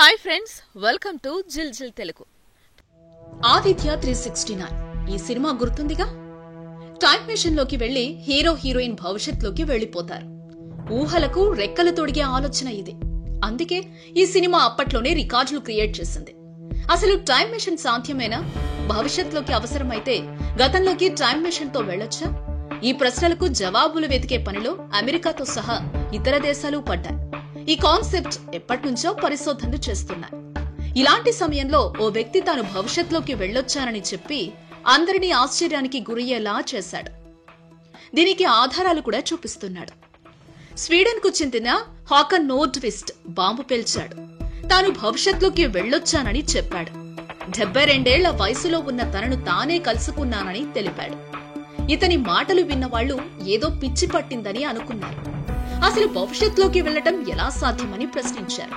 Hi friends, welcome to జిల్ జిల్ తెలుగు. ఆదిత్య 369 ఈ సినిమా గుర్తుందిగా. టైం మెషిన్ లోకి వెళ్లి హీరో హీరోయిన్ భవిష్యత్తులోకి వెళ్లిపోతారు. ఊహలకు రెక్కలు తొడిగే ఆలోచన ఇది. అందుకే ఈ సినిమా అప్పట్లోనే రికార్డులు క్రియేట్ చేసింది. అసలు టైం మెషిన్ సాధ్యమేనా? భవిష్యత్తులోకి అవసరమైతే గతంలోకి టైం మెషిన్ తో వెళ్లొచ్చా? ఈ ప్రశ్నలకు జవాబులు వెతికే పనిలో అమెరికాతో సహా ఇతర దేశాలు పడ్డాయి. ఈ కాన్సెప్ట్ ఎప్పటినుంచో పరిశోధనలు చేస్తున్నారు. ఇలాంటి సమయంలో ఓ వ్యక్తి తాను భవిష్యత్తులోకి వెళ్లొచ్చానని చెప్పి అందరినీ ఆశ్చర్యానికి గురయ్యేలా చేశాడు. దీనికి ఆధారాలు కూడా చూపిస్తున్నాడు. స్వీడన్ కు చెందిన హాకన్ నోర్డ్విస్ట్ బాంబు పేల్చాడు. తాను భవిష్యత్తులోకి వెళ్లొచ్చానని చెప్పాడు. 72 వయసులో ఉన్న తనను తానే కలుసుకున్నానని తెలిపాడు. ఇతని మాటలు విన్నవాళ్లు ఏదో పిచ్చి పట్టిందని అనుకున్నారు. అసలు భవిష్యత్తులోకి వెళ్లటం ఎలా సాధ్యమని ప్రశ్నించారు.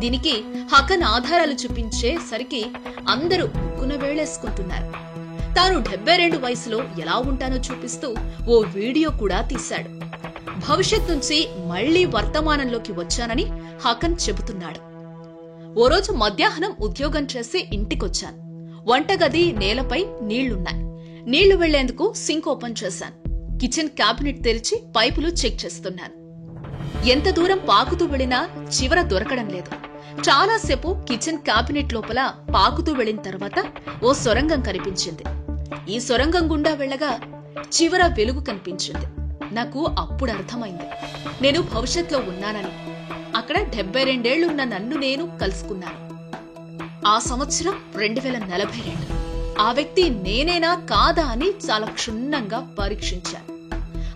దీనికి హకన్ ఆధారాలు చూపించేసరికి అందరూ ముక్కున వేళేసుకుంటున్నారు. తాను 72 వయసులో ఎలా ఉంటానో చూపిస్తూ ఓ వీడియో కూడా తీశాడు. భవిష్యత్ నుంచి మళ్లీ వర్తమానంలోకి వచ్చానని హకన్ చెబుతున్నాడు. ఓ రోజు మధ్యాహ్నం ఉద్యోగం చేసి ఇంటికొచ్చాను. వంటగది నేలపై నీళ్లున్నాయి. నీళ్లు వెళ్లేందుకు సింక్ ఓపెన్ చేశాను. కిచెన్ క్యాబినెట్ తెరిచి పైపులు చెక్ చేస్తున్నాను. ఎంత దూరం పాకుతూ వెళ్లినా చివర దొరకడం లేదు. చాలాసేపు కిచెన్ క్యాబినెట్ లోపల పాకుతూ వెళ్లిన తర్వాత ఓ సొరంగం కనిపించింది. ఈ సొరంగం గుండా వెళ్లగా చివర వెలుగు కనిపించింది. నాకు అప్పుడు అర్థమైంది, నేను భవిష్యత్తులో ఉన్నానని. అక్కడ 72 ఉన్న నన్ను నేను కలుసుకున్నాను. ఆ సంవత్సరం 2042. ఆ వ్యక్తి నేనేనా కాదా అని చాలా క్షుణ్ణంగా పరీక్షించాను.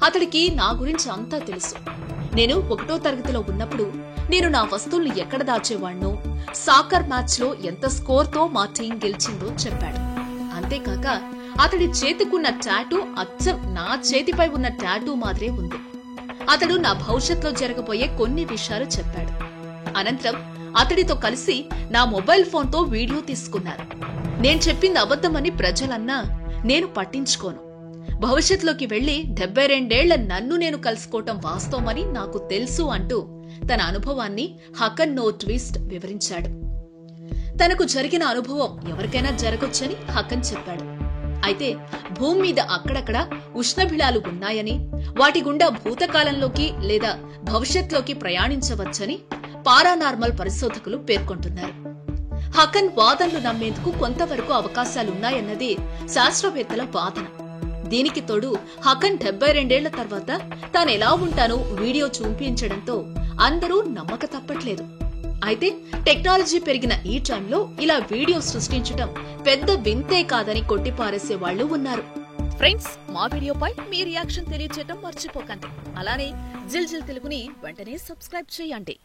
అతడికి నా గురించి అంతా తెలుసు. నేను 1వ తరగతిలో ఉన్నప్పుడు నేను నా వస్తువుల్ని ఎక్కడ దాచేవాణ్ణో, సాకర్ మ్యాచ్ లో ఎంత స్కోర్ తో మా టీం గెలిచిందో చెప్పాడు. అంతేకాక అతడి చేతికున్న టాటూ అచ్చం నా చేతిపై ఉన్న టాటూ మాదిరే ఉంది. అతడు నా భవిష్యత్తులో జరగబోయే కొన్ని విషయాలు చెప్పాడు. అనంతరం అతడితో కలిసి నా మొబైల్ ఫోన్ తో వీడియో తీసుకున్నారు. నేను చెప్పింది అబద్ధమని ప్రజలన్నా నేను పట్టించుకోను. భవిష్యత్తులోకి వెళ్లి 72 నన్ను నేను కలుసుకోవటం వాస్తవమని నాకు తెలుసు అంటూ తన అనుభవాన్ని హకన్ నోర్డ్విస్ట్ వివరించాడు. తనకు జరిగిన అనుభవం ఎవరికైనా జరగొచ్చని హకన్ చెప్పాడు. అయితే భూమి మీద అక్కడక్కడ ఉష్ణభిళాలు ఉన్నాయని, వాటి గుండా భూతకాలంలోకి లేదా భవిష్యత్తులోకి ప్రయాణించవచ్చని పారానార్మల్ పరిశోధకులు పేర్కొంటున్నారు. హకన్ వాదనలు నమ్మేందుకు కొంతవరకు అవకాశాలున్నాయన్నది శాస్త్రవేత్తల వాదన. దీనికి తోడు హకన్ 72 తర్వాత తానెలా ఉంటానో వీడియో చూపించడంతో అందరూ నమ్మక తప్పట్లేదు. అయితే టెక్నాలజీ పెరిగిన ఈ టైంలో ఇలా వీడియో సృష్టించడం పెద్ద వింతే కాదని కొట్టిపారేసే వాళ్లు ఉన్నారు. ఫ్రెండ్స్, మా వీడియోపై మీ రియాక్షన్ తెలియజేయడం మర్చిపోకండి. అలానే జిల్ జిల్ తెలుగుని వెంటనే సబ్స్క్రైబ్ చేయండి.